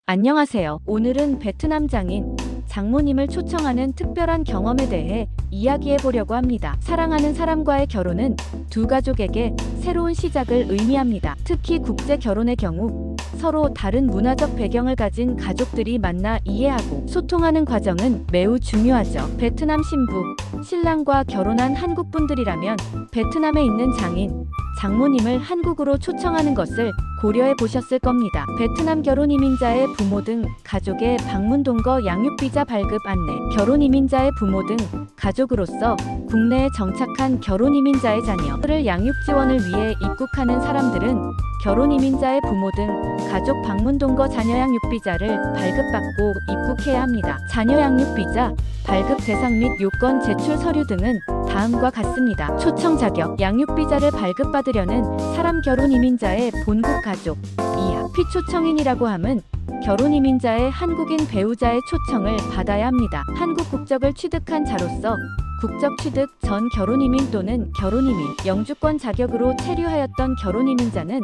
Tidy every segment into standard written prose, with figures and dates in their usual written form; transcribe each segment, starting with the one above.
안녕하세요. 오늘은 베트남 장인, 장모님을 초청하는 특별한 경험에 대해 이야기해 보려고 합니다. 사랑하는 사람과의 결혼은 두 가족에게 새로운 시작을 의미합니다. 특히 국제 결혼의 경우 서로 다른 문화적 배경을 가진 가족들이 만나 이해하고 소통하는 과정은 매우 중요하죠. 베트남 신부, 신랑과 결혼한 한국 분들이라면 베트남에 있는 장인, 장모님을 한국으로 초청하는 것을 고려해 보셨을 겁니다. 베트남 결혼 이민자의 부모 등 가족의 방문 동거 양육 비자 발급 안내, 결혼 이민자의 부모 등 가족으로서 국내에 정착한 결혼 이민자의 자녀를 양육 지원을 위해 입국하는 사람들은 결혼 이민자의 부모 등 가족 방문 동거 자녀 양육 비자를 발급받고 입국해야 합니다. 자녀 양육 비자 발급 대상 및 요건 제출 서류 등은 다음과 같습니다. 초청 자격, 양육 비자를 발급받으려는 사람 결혼 이민자의 본국 가족 이하 피초청인이라고 함은 결혼 이민자의 한국인 배우자의 초청을 받아야 합니다. 한국 국적을 취득한 자로서 국적 취득 전 결혼 이민 또는 결혼 이민 영주권 자격으로 체류하였던 결혼 이민자는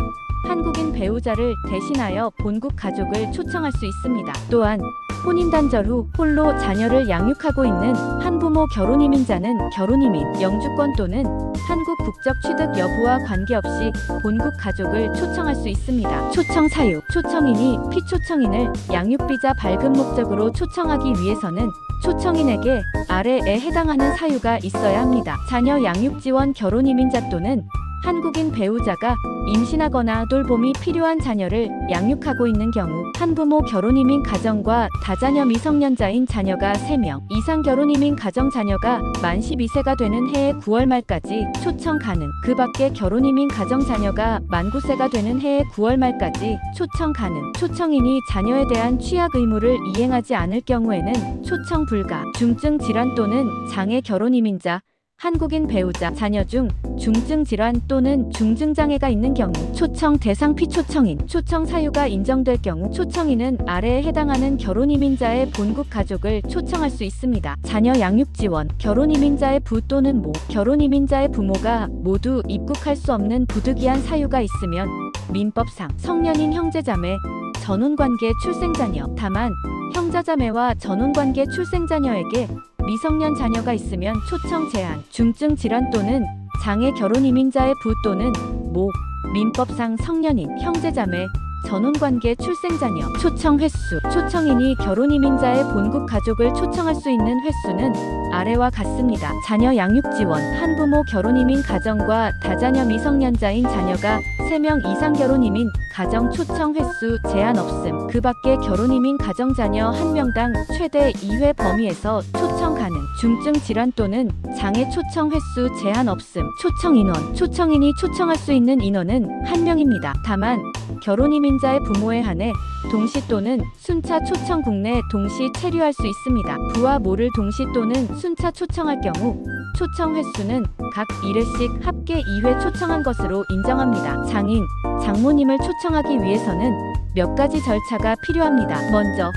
한국인 배우자를 대신하여 본국 가족을 초청할 수 있습니다. 또한 혼인 단절 후 홀로 자녀를 양육하고 있는 한부모 결혼 이민자는 결혼 이민 영주권 또는 한국 국적 취득 여부와 관계없이 본국 가족을 초청할 수 있습니다. 초청 사유, 초청인이 피초청인을 양육 비자 발급 목적으로 초청하기 위해서는 초청인에게 아래에 해당하는 사유가 있어야 합니다. 자녀 양육 지원 결혼 이민자 또는 한국인 배우자가 임신하거나 돌봄이 필요한 자녀를 양육하고 있는 경우 한부모 결혼 이민 가정과 다자녀 미성년자인 자녀가 3명 이상 결혼 이민 가정 자녀가 만 12세가 되는 해의 9월 말까지 초청 가능. 그 밖에 결혼 이민 가정 자녀가 만 9세가 되는 해의 9월 말까지 초청 가능. 초청인이 자녀에 대한 취약 의무를 이행하지 않을 경우에는 초청 불가. 중증 질환 또는 장애 결혼 이민자 한국인 배우자 자녀 중 중증 질환 또는 중증 장애가 있는 경우 초청 대상 피초청인 초청 사유가 인정될 경우 초청인은 아래에 해당하는 결혼 이민자의 본국 가족을 초청할 수 있습니다. 자녀 양육 지원 결혼 이민자의 부 또는 모 결혼 이민자의 부모가 모두 입국할 수 없는 부득이한 사유가 있으면 민법상 성년인 형제자매 전혼관계 출생자녀 다만 형제자매와 전혼관계 출생자녀에게 미성년 자녀가 있으면 초청 제한, 중증 질환 또는 장애 결혼 이민자의 부 또는 모, 민법상 성년인, 형제자매, 전혼관계 출생자녀, 초청 횟수, 초청인이 결혼 이민자의 본국 가족을 초청할 수 있는 횟수는 아래와 같습니다. 자녀 양육 지원, 한부모 결혼 이민 가정과 다자녀 미성년자인 자녀가 3명 이상 결혼 이민 가정 초청 횟수 제한 없음. 그 밖에 결혼 이민 가정 자녀 1명당 최대 2회 범위에서 초청 가능. 중증 질환 또는 장애 초청 횟수 제한 없음. 초청 인원, 초청인이 초청할 수 있는 인원은 1명입니다. 다만 결혼 이민자의 부모에 한해 동시 또는 순차 초청 국내에 동시 체류할 수 있습니다. 부와 모를 동시 또는 순차 초청할 경우 초청 횟수는 각 1회씩 합계 2회 초청한 것으로 인정합니다. 장인, 장모님을 초청하기 위해서는 몇 가지 절차가 필요합니다. 먼저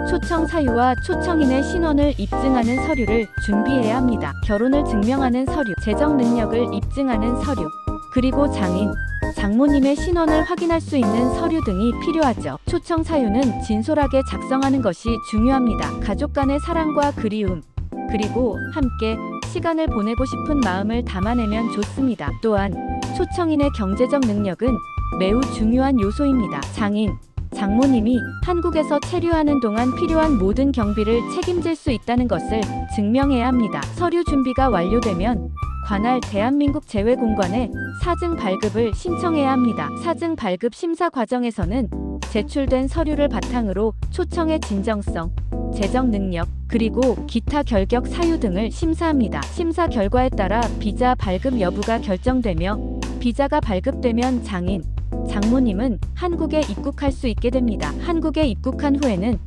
초청 사유와 초청인의 신원을 입증하는 서류를 준비해야 합니다. 결혼을 증명하는 서류, 재정 능력을 입증하는 서류, 그리고 장인, 장모님의 신원을 확인할 수 있는 서류 등이 필요하죠. 초청 사유는 진솔하게 작성하는 것이 중요합니다. 가족 간의 사랑과 그리움, 그리고 함께 시간을 보내고 싶은 마음을 담아내면 좋습니다. 또한 초청인의 경제적 능력은 매우 중요한 요소입니다. 장인, 장모님이 한국에서 체류하는 동안 필요한 모든 경비를 책임질 수 있다는 것을 증명해야 합니다. 서류 준비가 완료되면 관할 대한민국 재외공관에 사증 발급을 신청해야 합니다. 사증 발급 심사 과정에서는 제출된 서류를 바탕으로 초청의 진정성, 재정 능력, 그리고 기타 결격 사유 등을 심사합니다. 심사 결과에 따라 비자 발급 여부가 결정되며 비자가 발급되면 장인, 장모님은 한국에 입국할 수 있게 됩니다. 한국에 입국한 후에는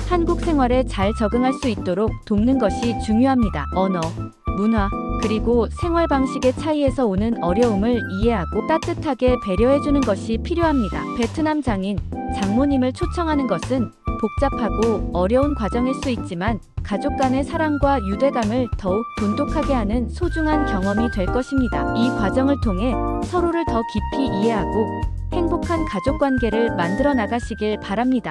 한국 생활에 잘 적응할 수 있도록 돕는 것이 중요합니다. 언어, 문화, 그리고 생활 방식의 차이에서 오는 어려움을 이해하고 따뜻하게 배려해주는 것이 필요합니다. 베트남 장인, 장모님을 초청하는 것은 복잡하고 어려운 과정일 수 있지만 가족 간의 사랑과 유대감을 더욱 돈독하게 하는 소중한 경험이 될 것입니다. 이 과정을 통해 서로를 더 깊이 이해하고 행복한 가족 관계를 만들어 나가시길 바랍니다.